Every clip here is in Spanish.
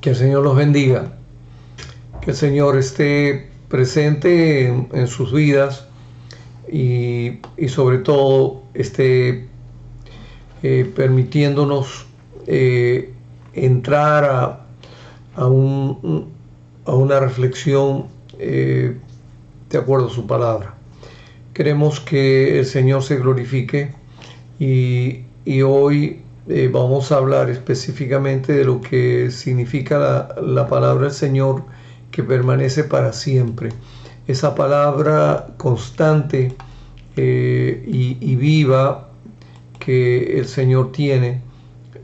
Que el Señor los bendiga, que el Señor esté presente en sus vidas y sobre todo esté permitiéndonos entrar a una reflexión de acuerdo a su palabra. Queremos que el Señor se glorifique y hoy vamos a hablar específicamente de lo que significa la palabra del Señor, que permanece para siempre. Esa palabra constante y viva que el Señor tiene,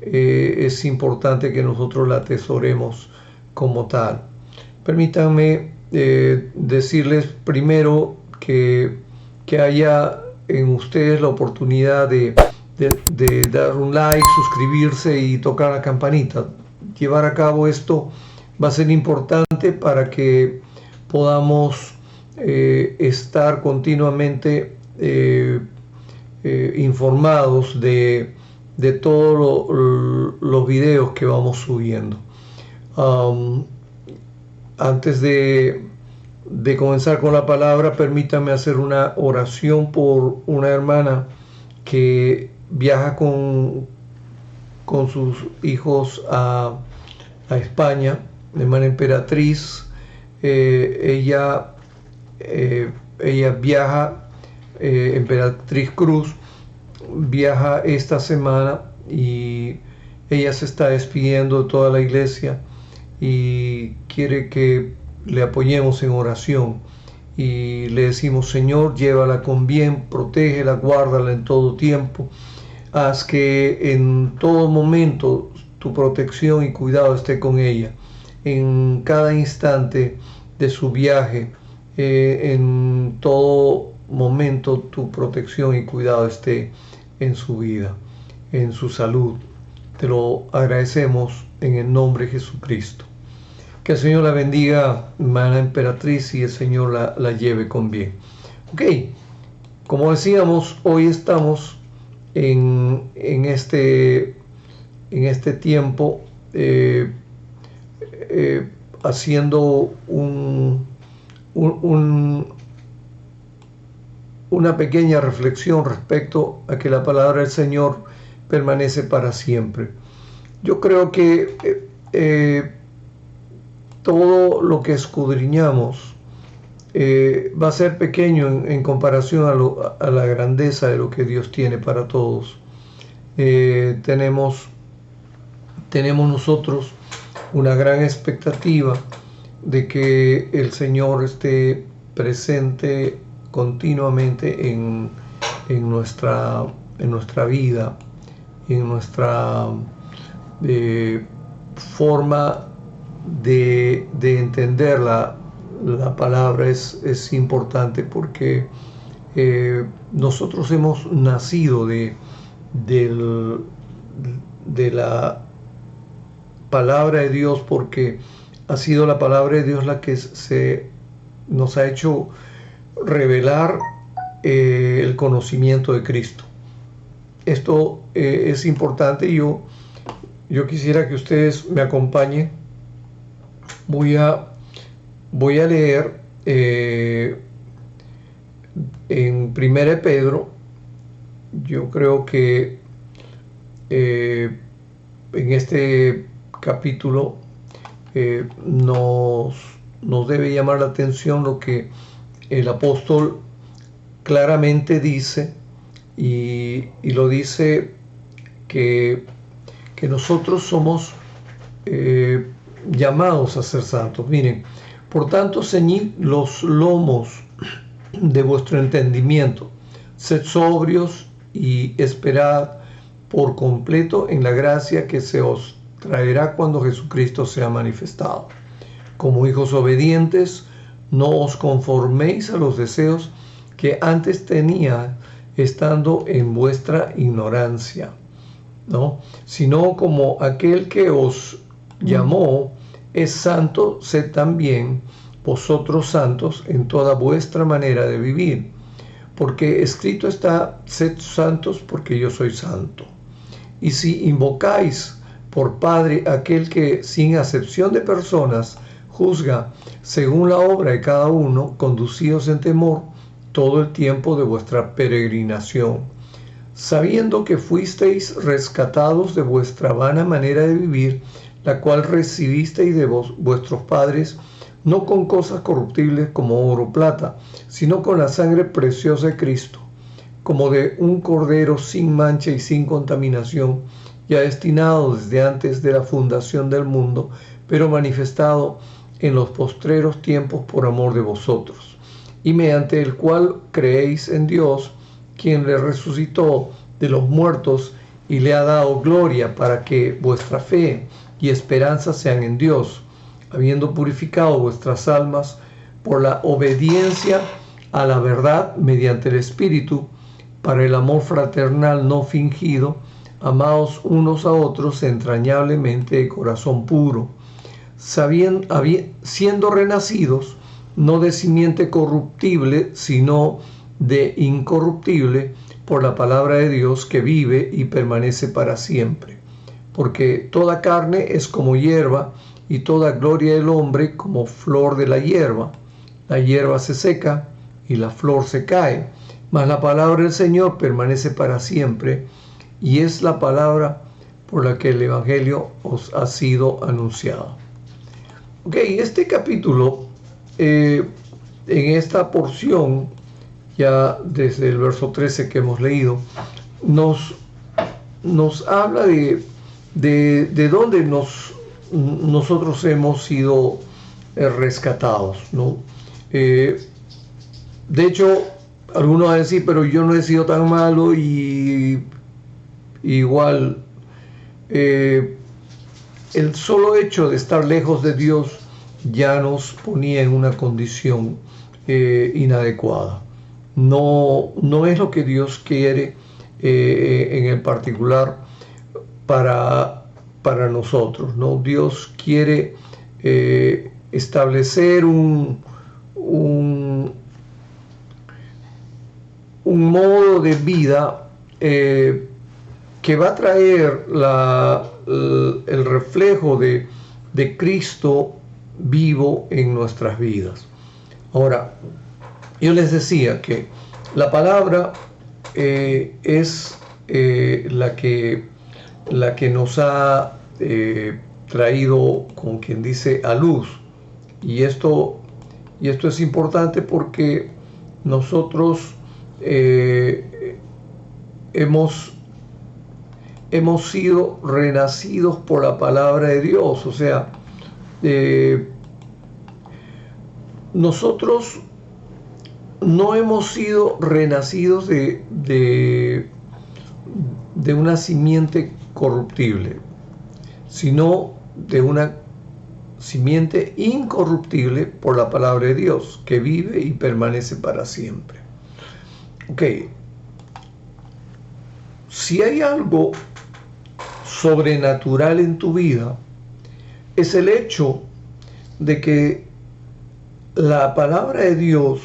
es importante que nosotros la atesoremos como tal. Permítanme decirles primero que haya en ustedes la oportunidad de dar un like, suscribirse y tocar la campanita. Llevar a cabo esto va a ser importante para que podamos estar continuamente informados de todos los videos que vamos subiendo. Antes de comenzar con la palabra, permítame hacer una oración por una hermana que viaja con sus hijos a España, la hermana Emperatriz. Ella viaja, Emperatriz Cruz viaja esta semana y ella se está despidiendo de toda la iglesia y quiere que le apoyemos en oración. Y le decimos: Señor, llévala con bien, protégela, guárdala en todo tiempo. Haz que en todo momento tu protección y cuidado esté con ella. En cada instante de su viaje, en todo momento tu protección y cuidado esté en su vida, en su salud. Te lo agradecemos en el nombre de Jesucristo. Que el Señor la bendiga, hermana Emperatriz, y el Señor la lleve con bien. Ok, como decíamos, hoy estamos en este tiempo haciendo una pequeña reflexión respecto a que la palabra del Señor permanece para siempre. Yo creo que todo lo que escudriñamos va a ser pequeño en comparación a la grandeza de lo que Dios tiene para todos. Tenemos nosotros una gran expectativa de que el Señor esté presente continuamente en nuestra vida, en nuestra forma de entender la palabra. Es importante porque nosotros hemos nacido de la palabra de Dios, porque ha sido la palabra de Dios la que nos ha hecho revelar el conocimiento de Cristo. Esto es importante. Yo quisiera que ustedes me acompañen. Voy a leer en 1 Pedro. Yo creo que en este capítulo nos debe llamar la atención lo que el apóstol claramente dice, y lo dice que nosotros somos llamados a ser santos. Miren: por tanto, ceñid los lomos de vuestro entendimiento, sed sobrios y esperad por completo en la gracia que se os traerá cuando Jesucristo sea manifestado. Como hijos obedientes, no os conforméis a los deseos que antes tenía estando en vuestra ignorancia, ¿no? Sino como aquel que os llamó es santo, sed también vosotros santos en toda vuestra manera de vivir, porque escrito está: sed santos porque yo soy santo. Y si invocáis por Padre aquel que, sin acepción de personas, juzga según la obra de cada uno, conducidos en temor todo el tiempo de vuestra peregrinación, sabiendo que fuisteis rescatados de vuestra vana manera de vivir, la cual recibisteis de vuestros padres, no con cosas corruptibles como oro o plata, sino con la sangre preciosa de Cristo, como de un cordero sin mancha y sin contaminación, ya destinado desde antes de la fundación del mundo, pero manifestado en los postreros tiempos por amor de vosotros, y mediante el cual creéis en Dios, quien le resucitó de los muertos y le ha dado gloria, para que vuestra fe y esperanza sean en Dios, habiendo purificado vuestras almas por la obediencia a la verdad mediante el Espíritu, para el amor fraternal no fingido, amaos unos a otros entrañablemente de corazón puro, siendo renacidos, no de simiente corruptible, sino de incorruptible, por la palabra de Dios que vive y permanece para siempre. Porque toda carne es como hierba, y toda gloria del hombre como flor de la hierba. La hierba se seca y la flor se cae, mas la palabra del Señor permanece para siempre, y es la palabra por la que el Evangelio os ha sido anunciado. Ok, este capítulo, en esta porción, ya desde el verso 13 que hemos leído, nos habla de dónde nosotros hemos sido rescatados, ¿no? De hecho, algunos van a decir, pero yo no he sido tan malo, y igual el solo hecho de estar lejos de Dios ya nos ponía en una condición inadecuada. No es lo que Dios quiere en el particular para nosotros, ¿no? Dios quiere establecer un modo de vida que va a traer el reflejo de Cristo vivo en nuestras vidas. Ahora, yo les decía que la palabra es la que nos ha traído, como quien dice, a luz. Y esto es importante porque nosotros hemos sido renacidos por la palabra de Dios. O sea, nosotros no hemos sido renacidos de una simiente corruptible, sino de una simiente incorruptible por la palabra de Dios, que vive y permanece para siempre. Ok, si hay algo sobrenatural en tu vida, es el hecho de que la palabra de Dios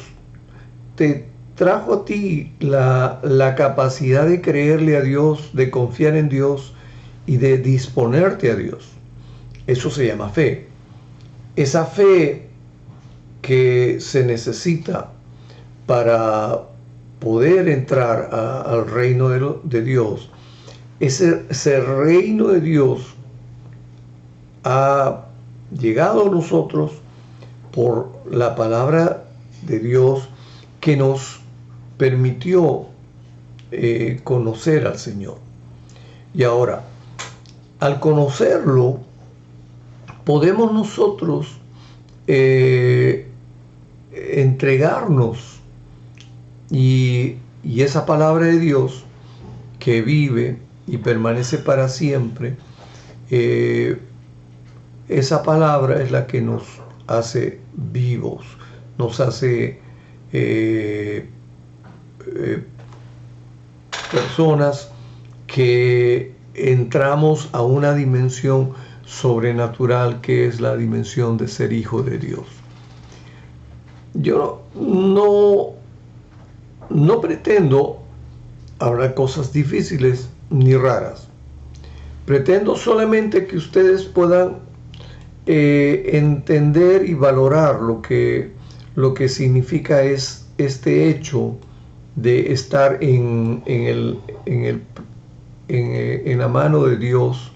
te trajo a ti la capacidad de creerle a Dios, de confiar en Dios y de disponerte a Dios. Eso se llama fe. Esa fe que se necesita para poder entrar al reino de Dios. Ese reino de Dios ha llegado a nosotros por la palabra de Dios, que nos permitió conocer al Señor. Y ahora, al conocerlo, podemos nosotros entregarnos, y esa palabra de Dios que vive y permanece para siempre, esa palabra es la que nos hace vivos, nos hace personas que entramos a una dimensión sobrenatural, que es la dimensión de ser hijo de Dios. Yo no pretendo hablar cosas difíciles ni raras, Pretendo solamente que ustedes puedan entender y valorar lo que significa es este hecho de estar en la mano de Dios,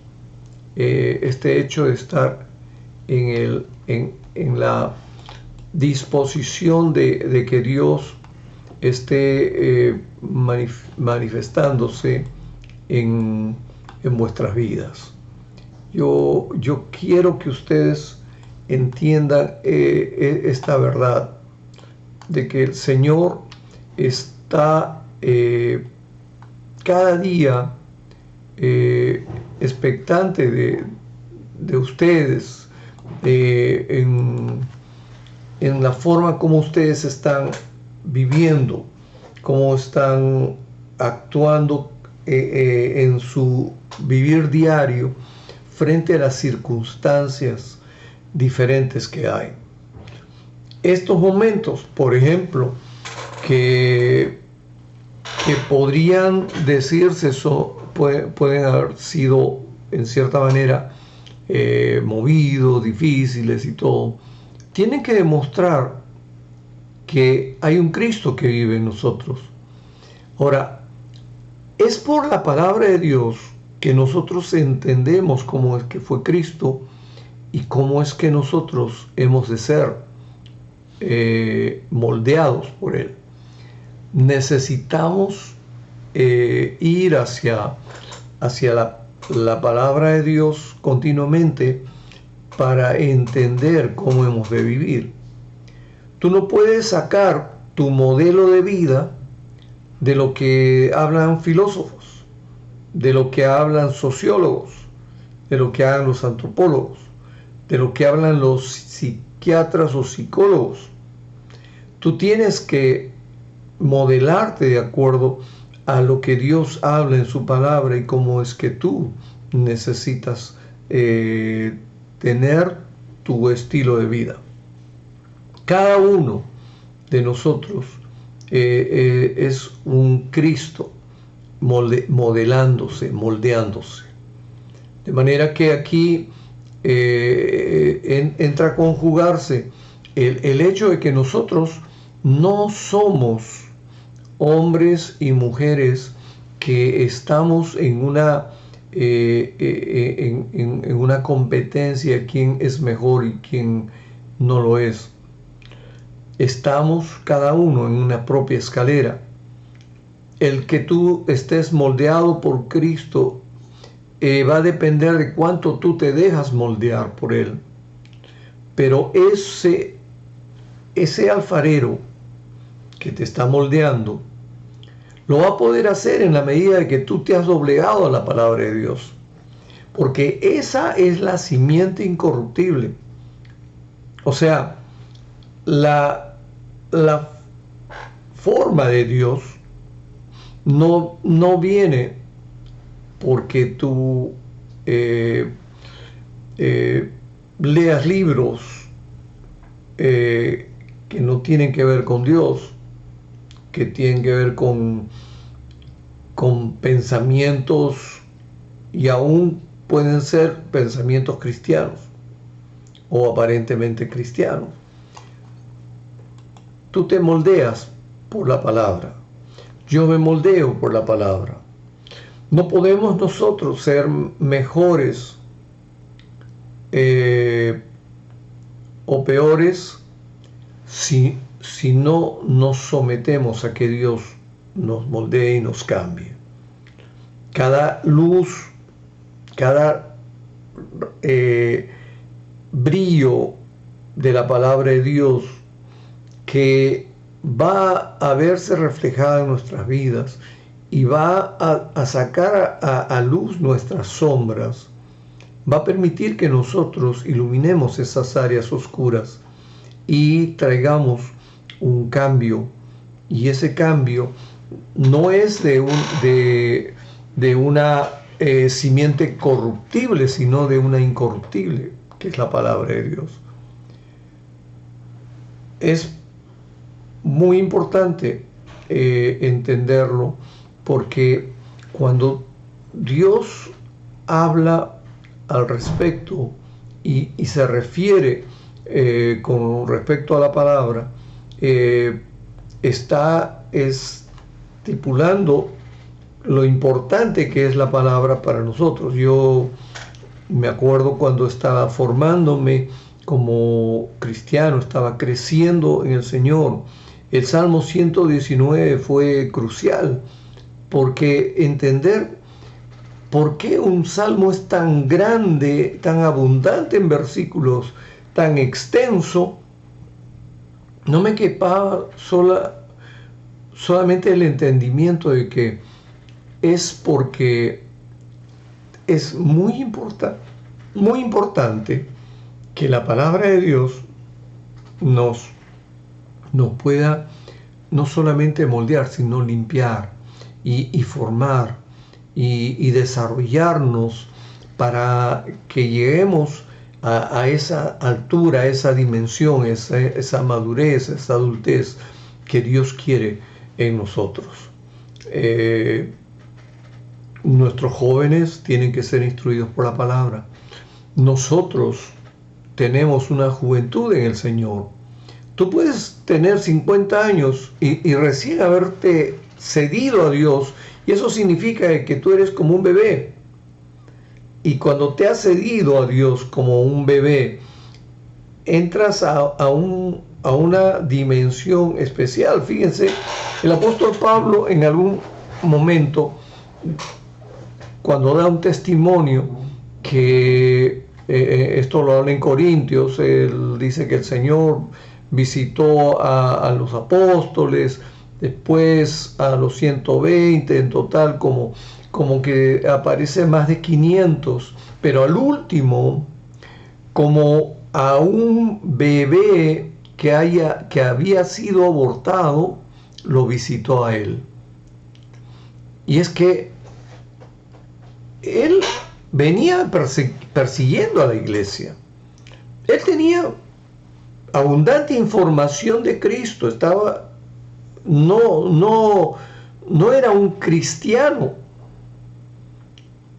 este hecho de estar en la disposición de que Dios esté manifestándose en vuestras vidas. Yo quiero que ustedes entiendan esta verdad de que el Señor está cada día expectante de ustedes, en la forma como ustedes están viviendo, cómo están actuando en su vivir diario frente a las circunstancias diferentes que hay. Estos momentos, por ejemplo, que podrían decirse, pueden haber sido en cierta manera movidos, difíciles y todo, tienen que demostrar que hay un Cristo que vive en nosotros. Ahora, es por la palabra de Dios que nosotros entendemos cómo es que fue Cristo y cómo es que nosotros hemos de ser moldeados por Él. Necesitamos ir hacia la palabra de Dios continuamente para entender cómo hemos de vivir. Tú no puedes sacar tu modelo de vida de lo que hablan filósofos, de lo que hablan sociólogos, de lo que hablan los antropólogos, de lo que hablan los psiquiatras o psicólogos. Tú tienes que modelarte de acuerdo a lo que Dios habla en su palabra y cómo es que tú necesitas tener tu estilo de vida. Cada uno de nosotros es un Cristo moldeándose. De manera que aquí entra a conjugarse el hecho de que nosotros no somos hombres y mujeres que estamos en una competencia, quién es mejor y quién no lo es. Estamos cada uno en una propia escalera. El que tú estés moldeado por Cristo va a depender de cuánto tú te dejas moldear por Él. Pero ese alfarero que te está moldeando lo va a poder hacer en la medida de que tú te has doblegado a la palabra de Dios, porque esa es la simiente incorruptible. O sea, la forma de Dios no viene porque tú leas libros que no tienen que ver con Dios, que tienen que ver con pensamientos, y aún pueden ser pensamientos cristianos o aparentemente cristianos. Tú te moldeas por la palabra. Yo me moldeo por la palabra. No podemos nosotros ser mejores o peores si no nos sometemos a que Dios nos moldee y nos cambie. Cada luz, cada brillo de la palabra de Dios que va a verse reflejada en nuestras vidas y va a sacar a luz nuestras sombras, va a permitir que nosotros iluminemos esas áreas oscuras y traigamos un cambio. Y ese cambio no es de una simiente corruptible, sino de una incorruptible, que es la palabra de Dios. Es muy importante entenderlo, porque cuando Dios habla al respecto y se refiere con respecto a la palabra, está estipulando lo importante que es la palabra para nosotros. Yo me acuerdo cuando estaba formándome como cristiano, estaba creciendo en el Señor. El Salmo 119 fue crucial, porque entender por qué un salmo es tan grande, tan abundante en versículos, tan extenso, no me quepaba solamente el entendimiento de que es porque es muy importante que la palabra de Dios nos pueda no solamente moldear, sino limpiar y formar y desarrollarnos para que lleguemos a esa altura, a esa dimensión, esa madurez, esa adultez que Dios quiere en nosotros. Nuestros jóvenes tienen que ser instruidos por la palabra. Nosotros tenemos una juventud en el Señor. Tú puedes tener 50 años y recién haberte cedido a Dios, y eso significa que tú eres como un bebé. Y cuando te has cedido a Dios como un bebé, entras a una dimensión especial. Fíjense, el apóstol Pablo en algún momento, cuando da un testimonio, que esto lo habla en Corintios, él dice que el Señor visitó a los apóstoles, después a los 120, en total como que aparece más de 500, pero al último, como a un bebé que había sido abortado, lo visitó a él. Y es que él venía persiguiendo a la iglesia. Él tenía abundante información de Cristo, no era un cristiano,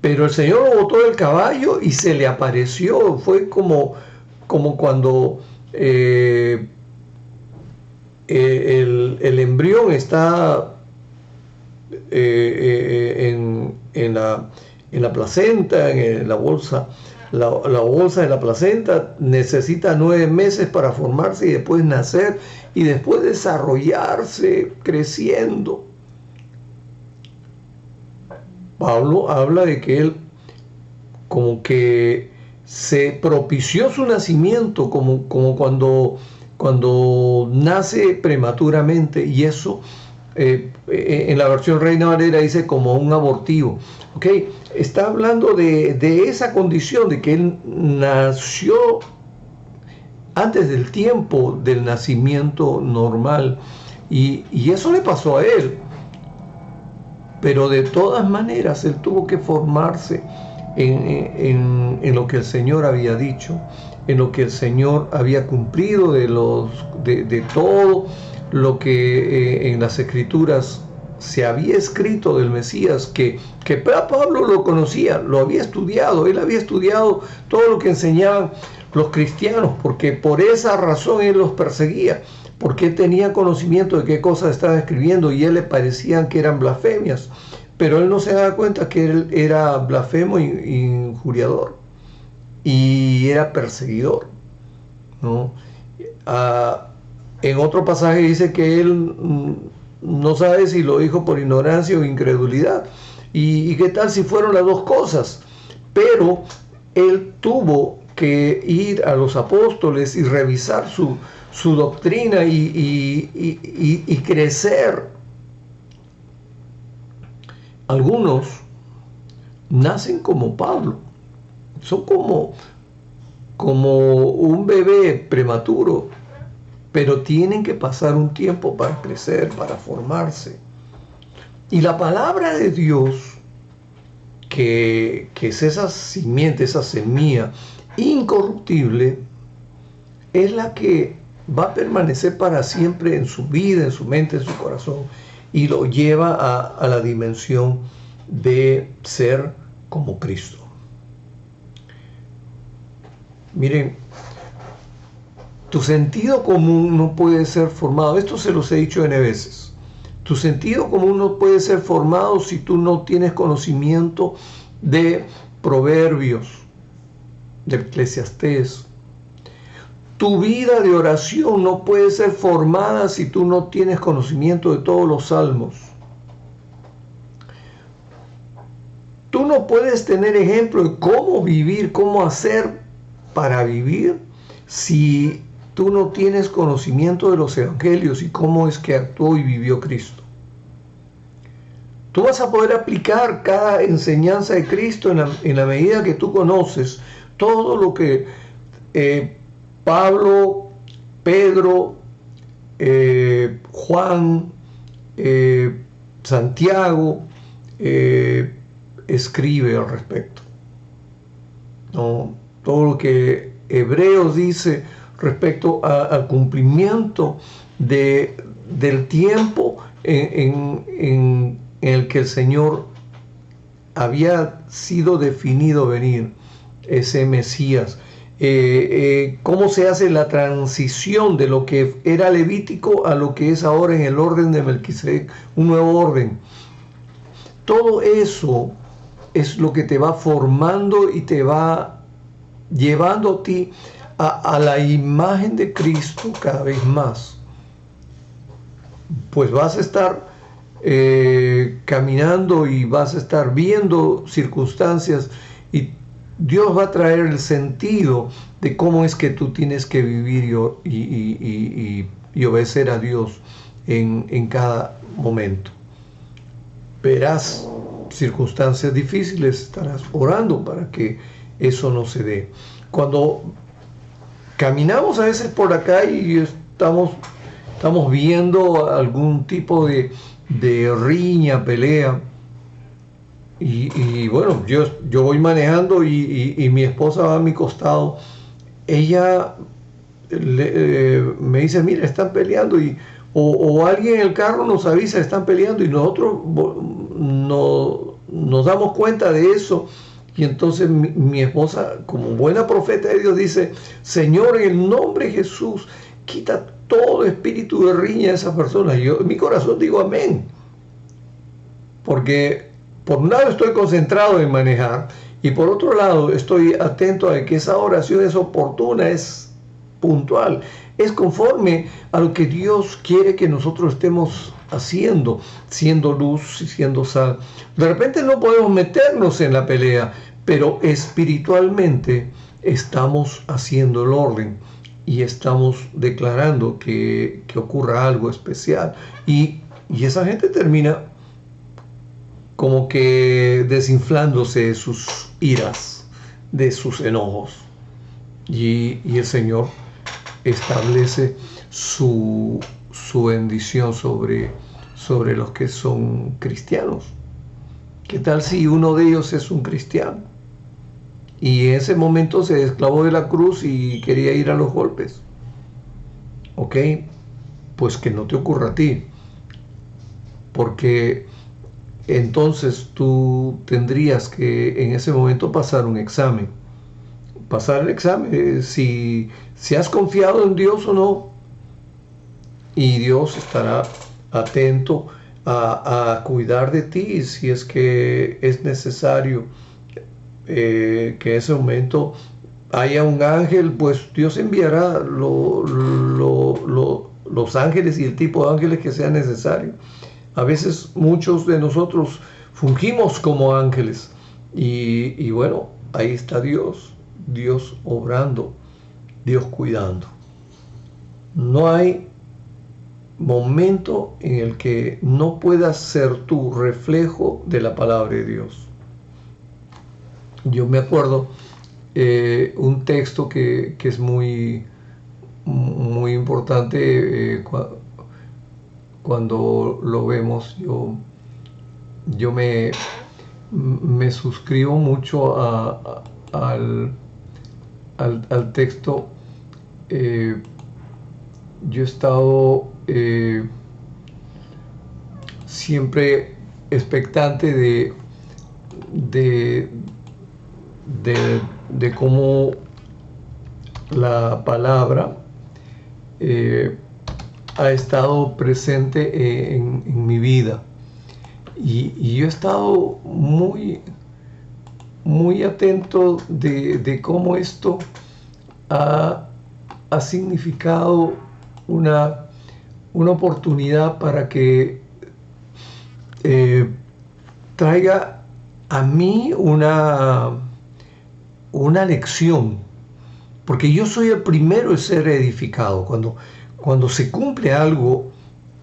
pero el Señor lo botó del caballo y se le apareció. Fue como cuando el embrión está en la placenta, en la bolsa. La bolsa de la placenta necesita 9 meses para formarse y después nacer y después desarrollarse, creciendo. Pablo habla de que él como que se propició su nacimiento, como cuando nace prematuramente, y eso en la versión Reina Valera dice como un abortivo. ¿Okay? Está hablando de esa condición, de que él nació antes del tiempo del nacimiento normal, y eso le pasó a él. Pero de todas maneras él tuvo que formarse en lo que el Señor había dicho, en lo que el Señor había cumplido, de todo lo que en las Escrituras se había escrito del Mesías, que Pablo lo conocía, lo había estudiado, él había estudiado todo lo que enseñaban los cristianos, porque por esa razón él los perseguía, porque tenía conocimiento de qué cosas estaba escribiendo y a él le parecían que eran blasfemias, pero él no se daba cuenta que él era blasfemo, injuriador, y era perseguidor, ¿no? En otro pasaje dice que él no sabe si lo dijo por ignorancia o incredulidad, y qué tal si fueron las dos cosas, pero él tuvo que ir a los apóstoles y revisar su doctrina y crecer. Algunos nacen como Pablo, son como un bebé prematuro, pero tienen que pasar un tiempo para crecer, para formarse. Y la palabra de Dios, que es esa simiente, esa semilla incorruptible, es la que va a permanecer para siempre en su vida, en su mente, en su corazón, y lo lleva a la dimensión de ser como Cristo. Miren, tu sentido común no puede ser formado. Esto se los he dicho N veces. Tu sentido común no puede ser formado si tú no tienes conocimiento de Proverbios, de Eclesiastés. Tu vida de oración no puede ser formada si tú no tienes conocimiento de todos los salmos. Tú no puedes tener ejemplo de cómo vivir, cómo hacer para vivir si tú no tienes conocimiento de los evangelios y cómo es que actuó y vivió Cristo. Tú vas a poder aplicar cada enseñanza de Cristo en la medida que tú conoces todo lo que Pablo, Pedro, Juan, Santiago escribe al respecto. ¿No? Todo lo que Hebreos dice respecto al cumplimiento del tiempo en el que el Señor había sido definido venir, ese Mesías. Cómo se hace la transición de lo que era levítico a lo que es ahora en el orden de Melquisedec, un nuevo orden. Todo eso es lo que te va formando y te va llevando a ti a la imagen de Cristo cada vez más. Pues vas a estar caminando y vas a estar viendo circunstancias y Dios va a traer el sentido de cómo es que tú tienes que vivir y obedecer a Dios en cada momento. Verás circunstancias difíciles, estarás orando para que eso no se dé. Cuando caminamos a veces por acá y estamos viendo algún tipo de riña, pelea, y bueno, yo voy manejando y mi esposa va a mi costado, ella me dice, mira, están peleando, o alguien en el carro nos avisa, están peleando, y nosotros nos damos cuenta de eso, y entonces mi esposa, como buena profeta de Dios, dice, Señor, en el nombre de Jesús, quita todo espíritu de riña a esa persona. Yo en mi corazón digo amén, porque por un lado estoy concentrado en manejar y por otro lado estoy atento a que esa oración es oportuna, es puntual, es conforme a lo que Dios quiere que nosotros estemos haciendo, siendo luz y siendo sal. De repente no podemos meternos en la pelea, pero espiritualmente estamos haciendo el orden y estamos declarando que ocurra algo especial. Y esa gente termina como que desinflándose de sus iras, de sus enojos. Y el Señor establece su bendición sobre los que son cristianos. ¿Qué tal si uno de ellos es un cristiano? Y en ese momento se desclavó de la cruz y quería ir a los golpes. ¿Ok? Pues que no te ocurra a ti. Porque entonces tú tendrías que en ese momento pasar un examen. Pasar el examen, si has confiado en Dios o no. Y Dios estará atento a cuidar de ti si es que es necesario que en ese momento haya un ángel, pues Dios enviará los ángeles y el tipo de ángeles que sea necesario. A veces muchos de nosotros fungimos como ángeles y bueno, ahí está Dios obrando, Dios cuidando. No hay momento en el que no puedas ser tu reflejo de la palabra de Dios. Yo me acuerdo un texto que es muy importante cuando lo vemos. Yo me suscribo mucho al texto. Yo he estado siempre expectante de cómo la palabra ha estado presente en mi vida. Y yo he estado muy, muy atento de cómo esto ha significado una oportunidad para que traiga a mí una lección, porque yo soy el primero en ser edificado cuando se cumple algo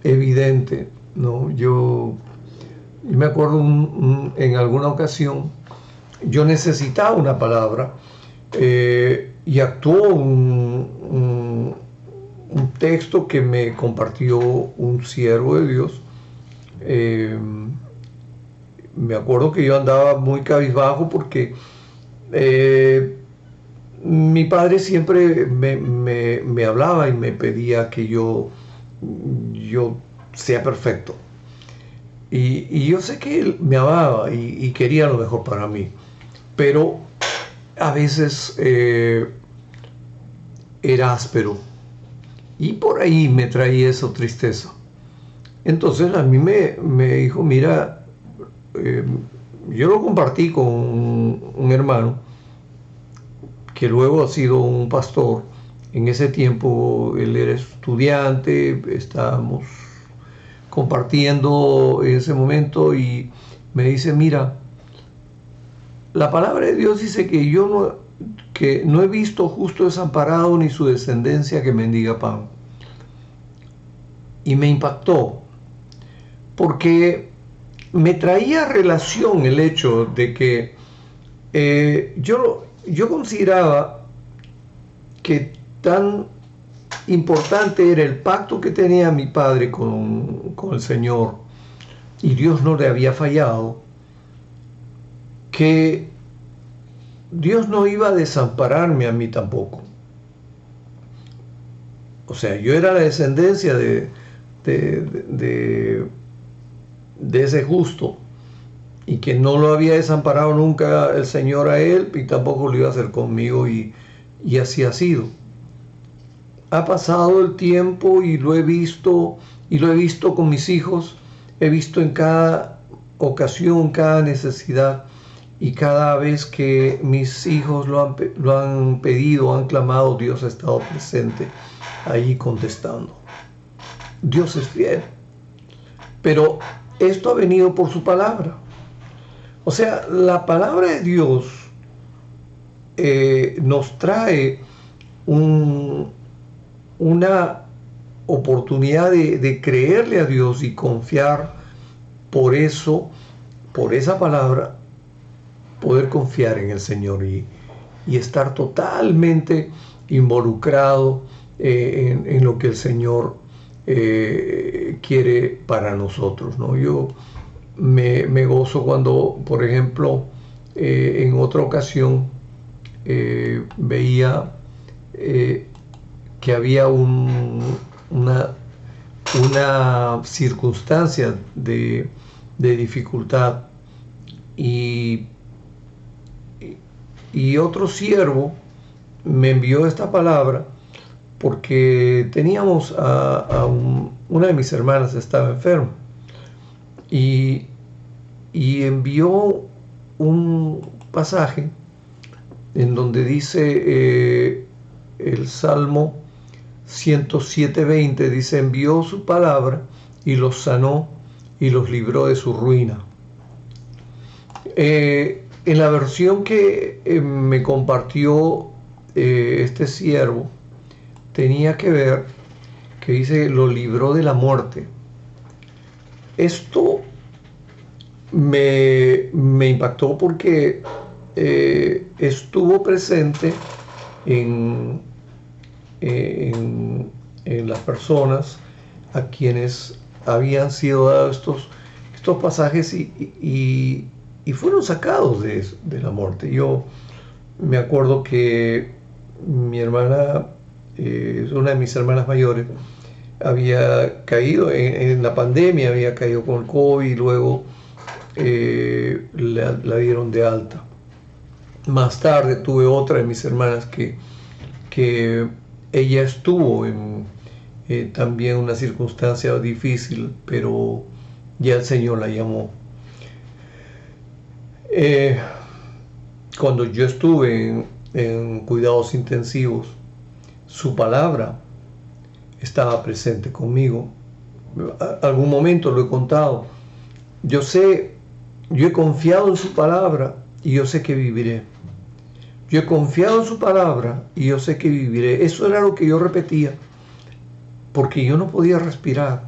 evidente, ¿no? Yo me acuerdo en alguna ocasión yo necesitaba una palabra y actuó un texto que me compartió un siervo de Dios. Me acuerdo que yo andaba muy cabizbajo porque mi padre siempre me hablaba y me pedía que yo sea perfecto. Y yo sé que él me amaba y quería lo mejor para mí, pero a veces era áspero y por ahí me traía esa tristeza. Entonces a mí me dijo, mira, yo lo compartí con un hermano que luego ha sido un pastor. En ese tiempo él era estudiante, estábamos compartiendo en ese momento y me dice, mira, la palabra de Dios dice que no he visto justo desamparado ni su descendencia que mendiga pan. Y me impactó porque me traía relación el hecho de que yo consideraba que tan importante era el pacto que tenía mi padre con el Señor, y Dios no le había fallado, que Dios no iba a desampararme a mí tampoco. O sea, yo era la descendencia de ese justo, y que no lo había desamparado nunca el Señor a él, y tampoco lo iba a hacer conmigo, y así ha sido. Ha pasado el tiempo y lo he visto con mis hijos, he visto en cada ocasión, cada necesidad, y cada vez que mis hijos lo han pedido, han clamado, Dios ha estado presente ahí contestando. Dios es fiel, pero esto ha venido por su palabra. O sea, la palabra de Dios nos trae una oportunidad de creerle a Dios y confiar. Por eso, por esa palabra, poder confiar en el Señor y estar totalmente involucrado en lo que el Señor quiere para nosotros, ¿no? Yo me gozo cuando, por ejemplo, en otra ocasión veía que había una circunstancia de dificultad, y otro siervo me envió esta palabra porque teníamos una de mis hermanas estaba enferma, y envió un pasaje en donde dice el Salmo 107:20, dice, envió su palabra y los sanó y los libró de su ruina. En la versión que me compartió este siervo, tenía que ver que dice, lo libró de la muerte. Esto me impactó porque estuvo presente en las personas a quienes habían sido dados estos pasajes y fueron sacados de la muerte. Yo me acuerdo que mi hermana, una de mis hermanas mayores, había caído en la pandemia, había caído con el COVID y luego la dieron de alta. Más tarde tuve otra de mis hermanas que que ella estuvo en también una circunstancia difícil, pero ya el Señor la llamó. Cuando yo estuve en cuidados intensivos, su palabra estaba presente conmigo. Algún momento lo he contado. Yo he confiado en su palabra y yo sé que viviré. Yo he confiado en su palabra y yo sé que viviré. Eso era lo que yo repetía, porque yo no podía respirar.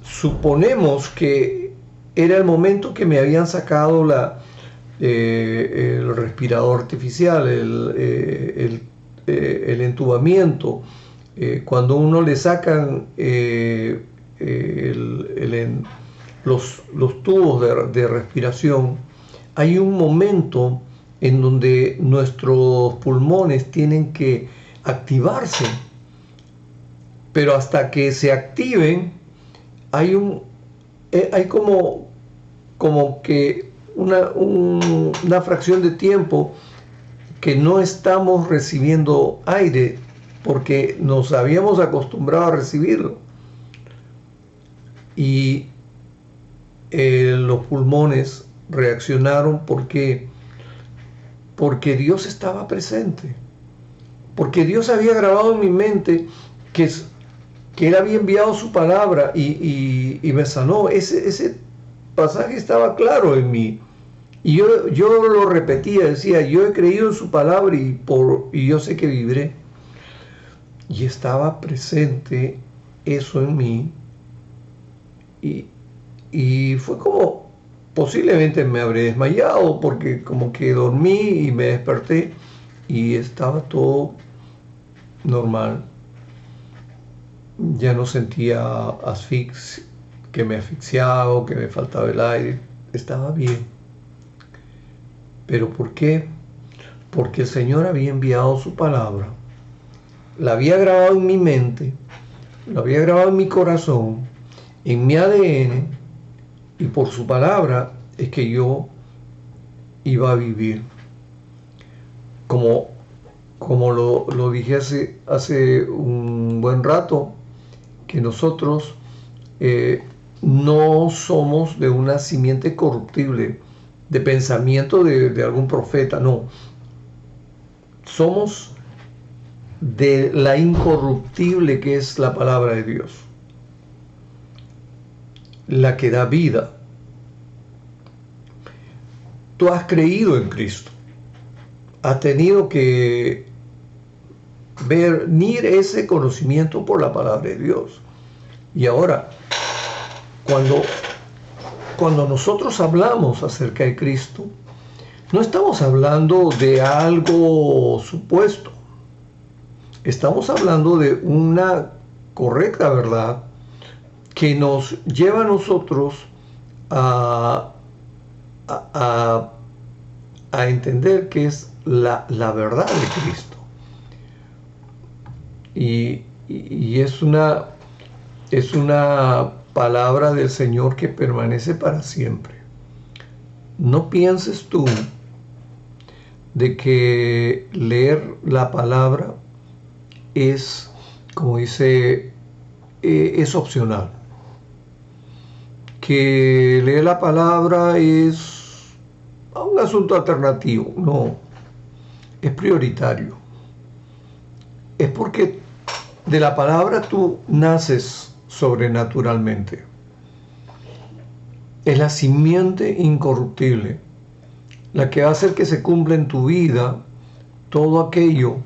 Suponemos que era el momento que me habían sacado el respirador artificial, el entubamiento. Cuando uno le sacan los tubos de respiración, hay un momento en donde nuestros pulmones tienen que activarse, pero hasta que se activen hay como que una fracción de tiempo que no estamos recibiendo aire porque nos habíamos acostumbrado a recibirlo, y los pulmones reaccionaron porque Dios estaba presente, porque Dios había grabado en mi mente que Él había enviado su palabra y me sanó. Ese pasaje estaba claro en mí, y yo lo repetía, decía: yo he creído en su palabra y yo sé que viviré. Y estaba presente eso en mí, y fue como, posiblemente me habré desmayado porque como que dormí y me desperté y estaba todo normal. Ya no sentía que me asfixiaba o que me faltaba el aire. Estaba bien. ¿Pero por qué? Porque el Señor había enviado su palabra, la había grabado en mi mente, la había grabado en mi corazón, en mi ADN, y por su palabra es que yo iba a vivir. Como lo dije hace un buen rato, que nosotros no somos de una simiente corruptible, de pensamiento de algún profeta, no. Somos de la incorruptible que es la palabra de Dios, la que da vida. Tú has creído en Cristo, has tenido que venir ese conocimiento por la palabra de Dios. Y ahora, cuando nosotros hablamos acerca de Cristo, no estamos hablando de algo supuesto. Estamos hablando de una correcta verdad que nos lleva a nosotros a entender que es la verdad de Cristo. Y es una palabra del Señor que permanece para siempre. No pienses tú de que leer la palabra es, como dice, es opcional. Que leer la palabra es un asunto alternativo. No, es prioritario. Es porque de la palabra tú naces sobrenaturalmente. Es la simiente incorruptible, la que va a hacer que se cumpla en tu vida todo aquello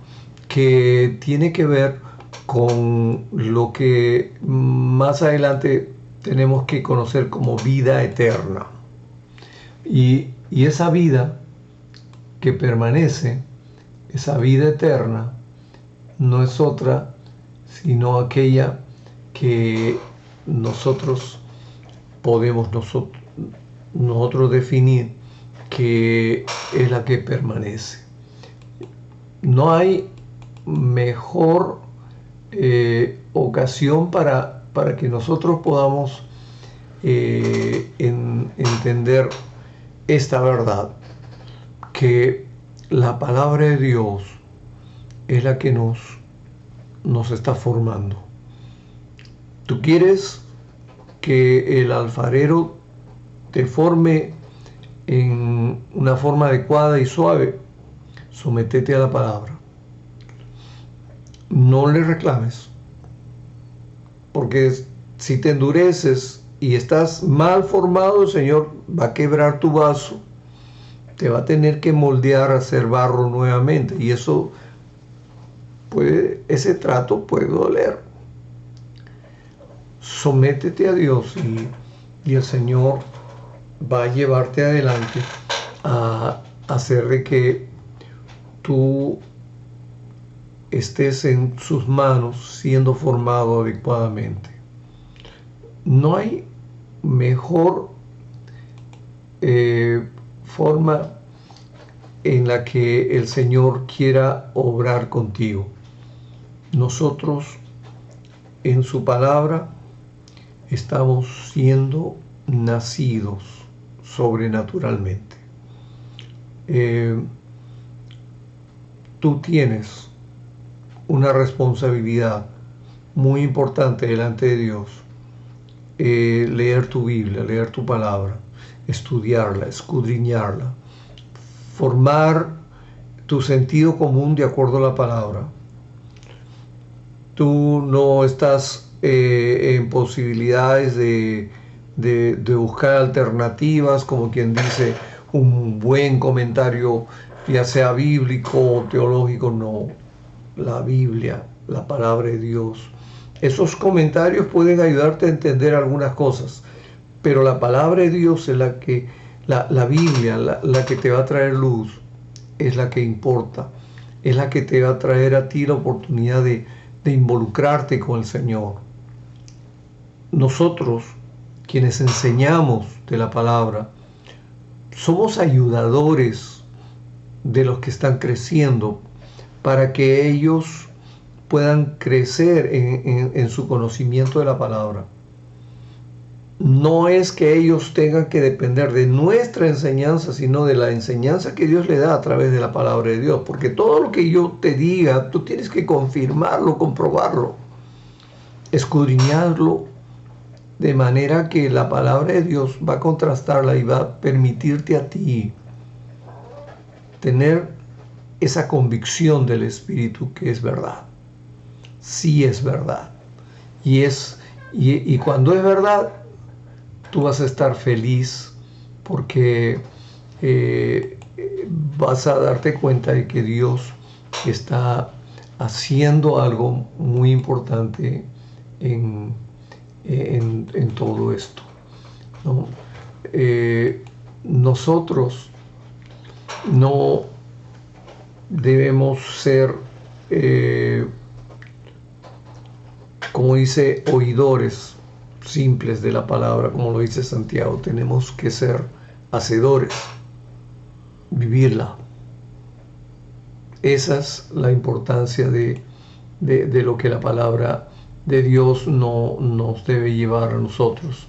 que tiene que ver con lo que más adelante tenemos que conocer como vida eterna. Y esa vida que permanece, esa vida eterna, no es otra sino aquella que nosotros podemos nosotros definir que es la que permanece. No hay mejor ocasión para que nosotros podamos entender esta verdad, que la palabra de Dios es la que nos está formando. Tú quieres que el alfarero te forme en una forma adecuada y suave, sométete a la palabra. No le reclames, porque si te endureces y estás mal formado, el Señor va a quebrar tu vaso, te va a tener que moldear a ser barro nuevamente, y ese trato puede doler. Sométete a Dios y el Señor va a llevarte adelante a hacer de que tú estés en sus manos siendo formado adecuadamente. No hay mejor forma en la que el Señor quiera obrar contigo. Nosotros en su palabra estamos siendo nacidos sobrenaturalmente. Tú tienes una responsabilidad muy importante delante de Dios. Leer tu Biblia, leer tu palabra, estudiarla, escudriñarla, formar tu sentido común de acuerdo a la palabra. Tú no estás en posibilidades de buscar alternativas, como quien dice, un buen comentario, ya sea bíblico o teológico. No, la Biblia, la palabra de Dios. Esos comentarios pueden ayudarte a entender algunas cosas, pero la palabra de Dios es la que, la Biblia, la que te va a traer luz, es la que importa, es la que te va a traer a ti la oportunidad de involucrarte con el Señor. Nosotros, quienes enseñamos de la palabra, somos ayudadores de los que están creciendo para que ellos puedan crecer en su conocimiento de la palabra. No es que ellos tengan que depender de nuestra enseñanza, sino de la enseñanza que Dios le da a través de la palabra de Dios. Porque todo lo que yo te diga, tú tienes que confirmarlo, comprobarlo, escudriñarlo, de manera que la palabra de Dios va a contrastarla y va a permitirte a ti tener esa convicción del Espíritu que es verdad. Sí es verdad. Y cuando es verdad, tú vas a estar feliz porque vas a darte cuenta de que Dios está haciendo algo muy importante en todo esto, ¿no? Nosotros no debemos ser, como dice, oidores simples de la palabra, como lo dice Santiago. Tenemos que ser hacedores, vivirla. Esa es la importancia de lo que la palabra de Dios nos debe llevar a nosotros.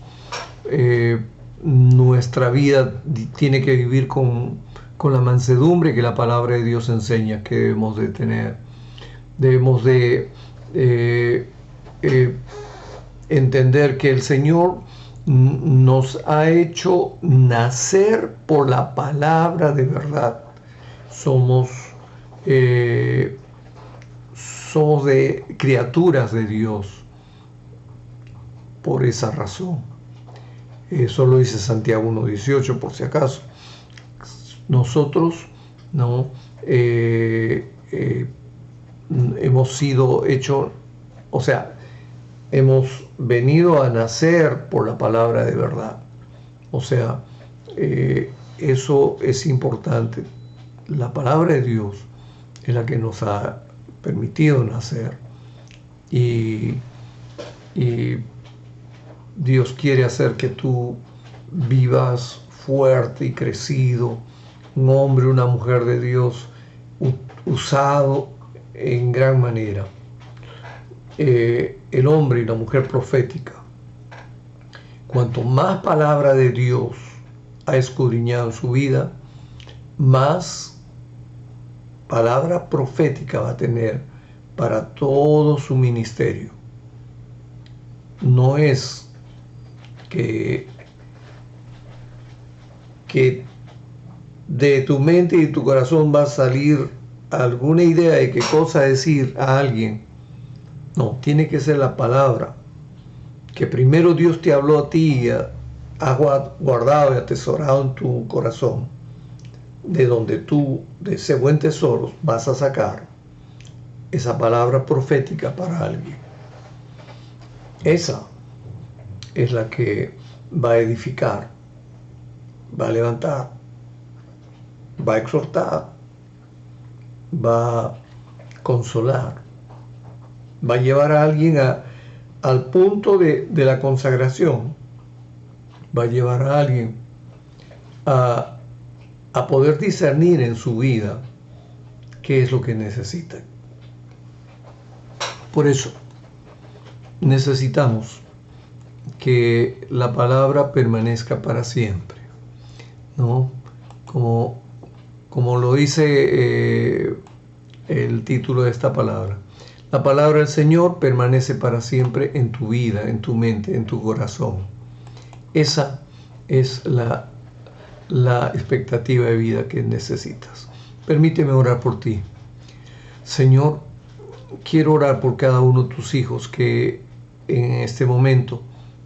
Nuestra vida tiene que vivir con la mansedumbre que la palabra de Dios enseña que debemos de tener. Debemos de entender que el Señor nos ha hecho nacer por la palabra de verdad. Somos de criaturas de Dios por esa razón. Eso lo dice Santiago 1:18, por si acaso. Nosotros no hemos sido hechos, o sea, hemos venido a nacer por la palabra de verdad. O sea, eso es importante. La palabra de Dios es la que nos ha permitido nacer. Y Dios quiere hacer que tú vivas fuerte y crecido, un hombre, una mujer de Dios, usado en gran manera. El hombre y la mujer profética, cuanto más palabra de Dios ha escudriñado en su vida, más palabra profética va a tener para todo su ministerio. No es que de tu mente y tu corazón va a salir alguna idea de qué cosa decir a alguien. No, tiene que ser la palabra que primero Dios te habló a ti y ha guardado y atesorado en tu corazón, de donde tú, de ese buen tesoro, vas a sacar esa palabra profética para alguien. Esa es la que va a edificar, va a levantar, va a exhortar, va a consolar, va a llevar a alguien al punto de la consagración, va a llevar a alguien a poder discernir en su vida qué es lo que necesita. Por eso necesitamos que la palabra permanezca para siempre, ¿no? Como lo dice el título de esta palabra. La palabra del Señor permanece para siempre en tu vida, en tu mente, en tu corazón. Esa es la expectativa de vida que necesitas. Permíteme orar por ti. Señor, quiero orar por cada uno de tus hijos que en este momento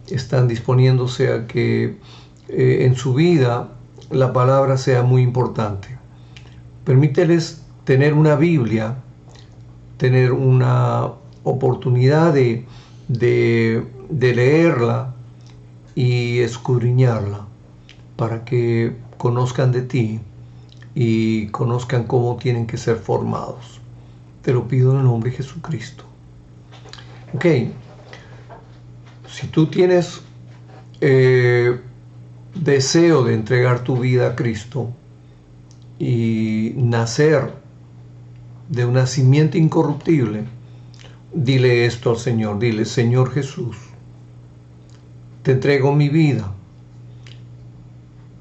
están disponiéndose a que en su vida la palabra sea muy importante. Permíteles tener una Biblia, tener una oportunidad de leerla y escudriñarla para que conozcan de ti y conozcan cómo tienen que ser formados. Te lo pido en el nombre de Jesucristo. Ok, si tú tienes deseo de entregar tu vida a Cristo y nacer de una simiente incorruptible, dile esto al Señor. Dile: Señor Jesús, te entrego mi vida.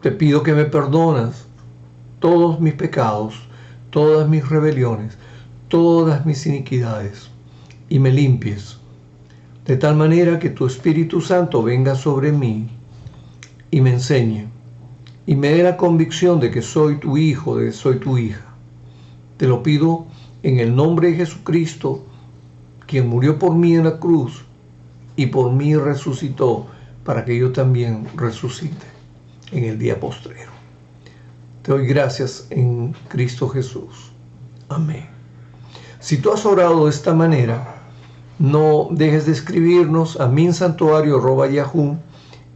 Te pido que me perdonas todos mis pecados, todas mis rebeliones, todas mis iniquidades, y me limpies, de tal manera que tu Espíritu Santo venga sobre mí y me enseñe, y me dé la convicción de que soy tu hijo, de que soy tu hija. Te lo pido en el nombre de Jesucristo, quien murió por mí en la cruz y por mí resucitó, para que yo también resucite en el día postrero. Te doy gracias en Cristo Jesús. Amén. Si tú has orado de esta manera, no dejes de escribirnos a minsantuario@yahoo,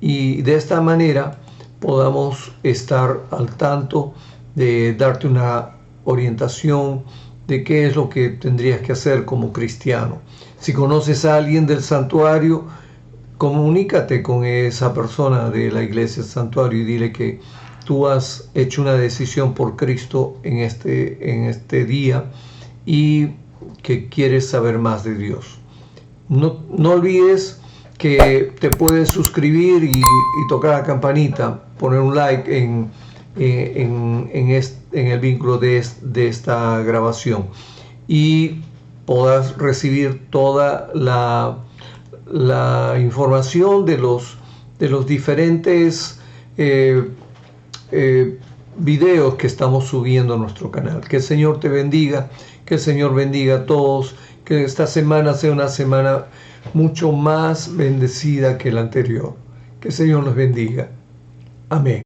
y de esta manera podamos estar al tanto de darte una orientación de qué es lo que tendrías que hacer como cristiano. Si conoces a alguien del santuario, comunícate con esa persona de la iglesia del santuario y dile que tú has hecho una decisión por Cristo en este día y que quieres saber más de Dios. No olvides que te puedes suscribir y tocar la campanita, poner un like en el vínculo de esta grabación, y podrás recibir toda la información de los diferentes videos que estamos subiendo a nuestro canal. Que el Señor te bendiga, que el Señor bendiga a todos, que esta semana sea una semana mucho más bendecida que la anterior. Que el Señor los bendiga. Amén.